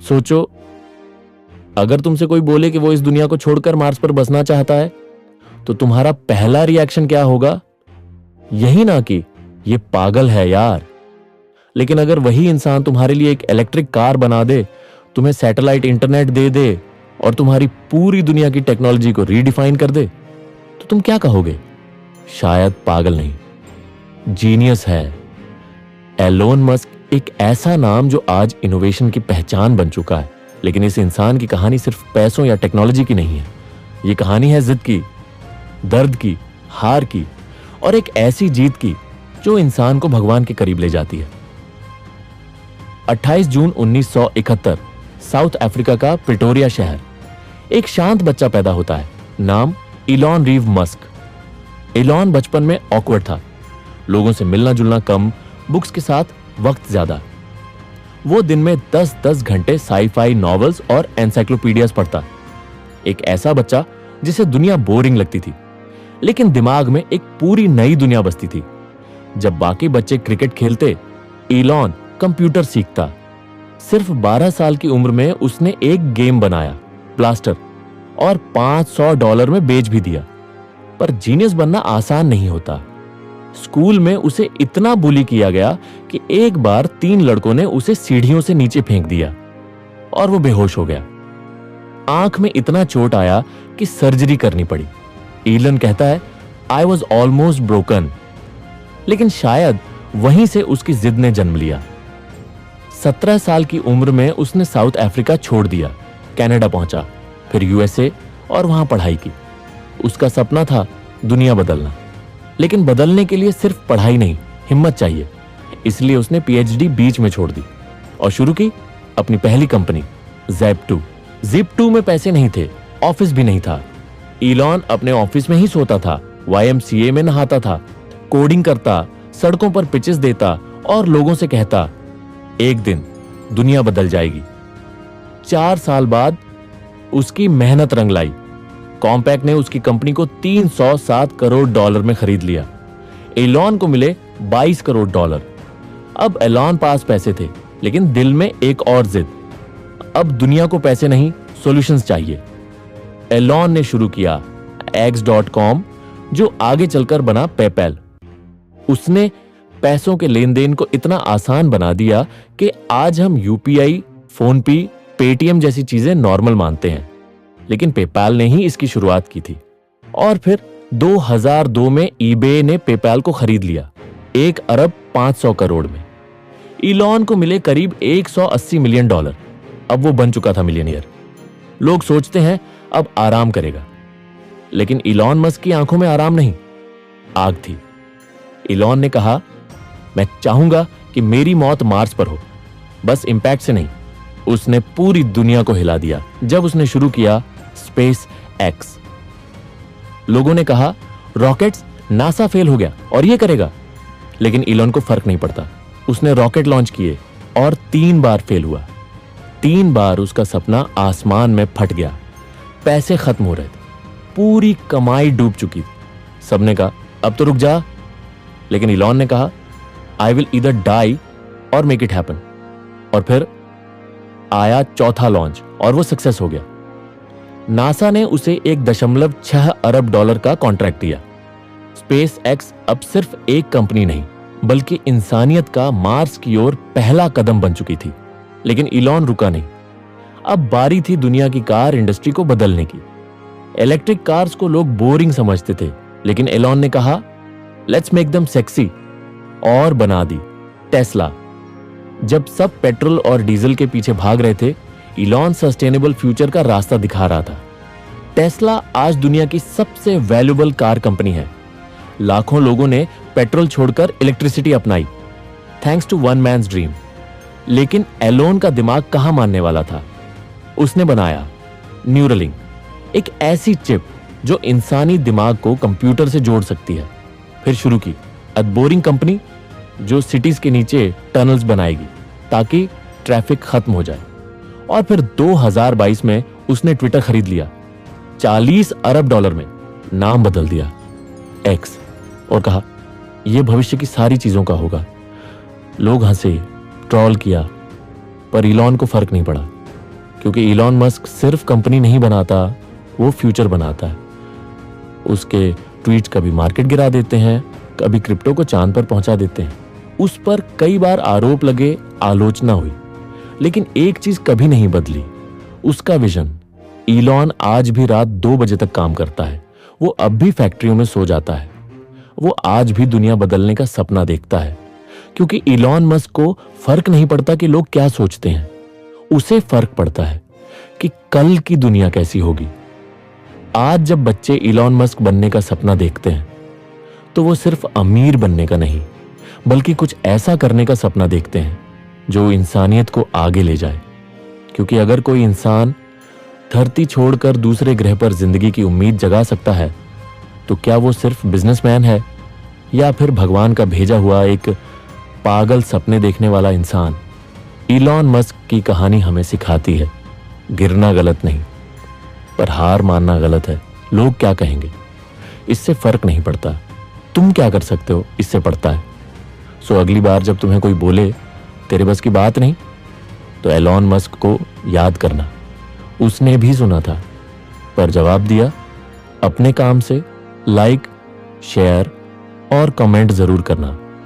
सोचो, अगर तुमसे कोई बोले कि वो इस दुनिया को छोड़कर मार्स पर बसना चाहता है, तो तुम्हारा पहला रिएक्शन क्या होगा? यही ना कि ये पागल है यार। लेकिन अगर वही इंसान तुम्हारे लिए एक इलेक्ट्रिक कार बना दे, तुम्हें सैटेलाइट इंटरनेट दे दे और तुम्हारी पूरी दुनिया की टेक्नोलॉजी को रीडिफाइन कर दे, तो तुम क्या कहोगे? शायद पागल नहीं, जीनियस है। एलोन मस्क एक ऐसा नाम जो आज इनोवेशन की पहचान बन चुका है। लेकिन इस इंसान की कहानी सिर्फ पैसों या टेक्नोलॉजी की नहीं है। ये कहानी है जिद की, दर्द की, हार की और एक ऐसी जीत की जो इंसान को भगवान के करीब ले जाती है। 28 जून 1971 साउथ अफ्रीका का प्रिटोरिया शहर। एक शांत बच्चा पैदा होता है, नाम इलॉन रीव मस्क। इलॉन बचपन में ऑकवर्ड था, लोगों से मिलना जुलना कम, बुक्स के साथ वक्त ज्यादा। वो दिन में 10-10 घंटे साई-फाई नॉवेल्स और एनसाइक्लोपीडियाज पढ़ता। एक ऐसा बच्चा जिसे दुनिया बोरिंग लगती थी, लेकिन दिमाग में एक पूरी नई दुनिया बसती थी। जब बाकी बच्चे क्रिकेट खेलते, इलॉन कंप्यूटर सीखता। सिर्फ 12 साल की उम्र में उसने एक गेम बनाया, ब्लास्टर, और $500 में बेच भी दिया। पर जीनियस बनना आसान नहीं होता। स्कूल में उसे इतना बुली किया गया कि एक बार 3 लड़कों ने उसे सीढ़ियों से नीचे फेंक दिया और वो बेहोश हो गया। आंख में इतना चोट आया कि सर्जरी करनी पड़ी। इलन कहता है, आई वॉज ऑलमोस्ट ब्रोकन। लेकिन शायद वहीं से उसकी जिद ने जन्म लिया। 17 साल की उम्र में उसने साउथ अफ्रीका छोड़ दिया, कनाडा पहुंचा, फिर यूएसए और वहां पढ़ाई की। उसका सपना था दुनिया बदलना, लेकिन बदलने के लिए सिर्फ पढ़ाई नहीं, हिम्मत चाहिए। इसलिए उसने पीएचडी बीच में छोड़ दी और शुरू की अपनी पहली कंपनी, ज़ेप2। ज़ेप2 में पैसे नहीं थे, ऑफिस भी नहीं था। इलॉन अपने ऑफिस में ही सोता था, YMCA में नहाता था, कोडिंग करता, सड़कों पर पिचेस देता और लोगों से कहता, एक दिन दुनिया बदल जाएगी। 4 साल बाद उसकी मेहनत रंग लाई। कॉम्पैक्ट ने उसकी कंपनी को $307 करोड़ में खरीद लिया। एलॉन को मिले $22 करोड़। अब एलॉन पास पैसे थे, लेकिन दिल में एक और जिद। अब दुनिया को पैसे नहीं, सॉल्यूशंस चाहिए। एलॉन ने शुरू किया X.com, जो आगे चलकर बना पेपैल। उसने पैसों के लेन देन को इतना आसान बना दिया कि आज हम UPI, फोनपे, पेटीएम जैसी चीजें नॉर्मल मानते हैं। लेकिन पेपैल ने ही इसकी शुरुआत की थी। और फिर 2002 में ईबे ने पेपैल को खरीद लिया, $1 अरब 500 करोड़ में। इलॉन को मिले करीब $180 मिलियन। अब वो बन चुका था मिलियनियर। लोग सोचते हैं अब आराम करेगा, लेकिन इलॉन मस्क की आंखों में आराम नहीं, आग थी। इलॉन ने कहा, मैं चाहूंगा कि मेरी मौत मार्स पर हो, बस इंपैक्ट से नहीं। उसने पूरी दुनिया को हिला दिया जब उसने शुरू किया स्पेस एक्स। लोगों ने कहा, रॉकेट्स, नासा फेल हो गया और ये करेगा। लेकिन इलॉन को फर्क नहीं पड़ता। उसने रॉकेट लॉन्च किए और 3 बार फेल हुआ। 3 बार उसका सपना आसमान में फट गया। पैसे खत्म हो रहे थे, पूरी कमाई डूब चुकी थी। सबने कहा, अब तो रुक जा। लेकिन इलॉन ने कहा, आई विल ईदर डाई और मेक इट हैपन। और फिर आया चौथा लॉन्च और वो सक्सेस हो गया। नासा ने उसे $1.6 अरब का कॉन्ट्रैक्ट दिया। स्पेस एक्स अब सिर्फ एक कंपनी नहीं, बल्कि इंसानियत का मार्स की ओर पहला कदम बन चुकी थी। लेकिन इलॉन रुका नहीं। अब बारी थी दुनिया की कार इंडस्ट्री को बदलने की। इलेक्ट्रिक कार्स को लोग बोरिंग समझते थे, लेकिन इलॉन ने कहा, लेट्स मेक देम सेक्सी, और बना दी टेस्ला। जब सब पेट्रोल और डीजल के पीछे भाग रहे थे, इलॉन सस्टेनेबल फ्यूचर का रास्ता दिखा रहा था। टेस्ला आज दुनिया की सबसे वैल्यूएबल कार कंपनी है। लाखों लोगों ने पेट्रोल छोड़कर इलेक्ट्रिसिटी अपनाई, thanks to one man's dream. लेकिन एलोन का दिमाग कहां मानने वाला था। उसने बनाया न्यूरलिंक, एक ऐसी चिप जो इंसानी दिमाग को कंप्यूटर से जोड़ सकती है। फिर शुरू की बोरिंग कंपनी जो सिटीज के नीचे टनल्स बनाएगी ताकि ट्रैफिक खत्म हो जाए। और फिर 2022 में उसने ट्विटर खरीद लिया $40 अरब में, नाम बदल दिया एक्स, और कहा यह भविष्य की सारी चीजों का होगा। लोग हंसे, ट्रोल किया, पर इलॉन को फर्क नहीं पड़ा। क्योंकि इलॉन मस्क सिर्फ कंपनी नहीं बनाता, वो फ्यूचर बनाता है। उसके ट्वीट्स कभी मार्केट गिरा देते हैं, कभी क्रिप्टो को चांद पर पहुंचा देते हैं। उस पर कई बार आरोप लगे, आलोचना हुई, लेकिन एक चीज कभी नहीं बदली, उसका विजन। इलॉन आज भी रात 2 बजे तक काम करता है, वो अब भी फैक्ट्रियों में सो जाता है, वो आज भी दुनिया बदलने का सपना देखता है। क्योंकि इलॉन मस्क को फर्क नहीं पड़ता कि लोग क्या सोचते हैं, उसे फर्क पड़ता है कि कल की दुनिया कैसी होगी। आज जब बच्चे इलॉन मस्क बनने का सपना देखते हैं तो वो सिर्फ अमीर बनने का नहीं, बल्कि कुछ ऐसा करने का सपना देखते हैं जो इंसानियत को आगे ले जाए। क्योंकि अगर कोई इंसान धरती छोड़कर दूसरे ग्रह पर जिंदगी की उम्मीद जगा सकता है, तो क्या वो सिर्फ बिजनेसमैन है या फिर भगवान का भेजा हुआ एक पागल सपने देखने वाला इंसान? इलॉन मस्क की कहानी हमें सिखाती है, गिरना गलत नहीं, पर हार मानना गलत है। लोग क्या कहेंगे, इससे फर्क नहीं पड़ता, तुम क्या कर सकते हो, इससे पड़ता है। सो अगली बार जब तुम्हें कोई बोले तेरे बस की बात नहीं, तो एलॉन मस्क को याद करना, उसने भी सुना था, पर जवाब दिया अपने काम से। लाइक, शेयर और कमेंट जरूर करना।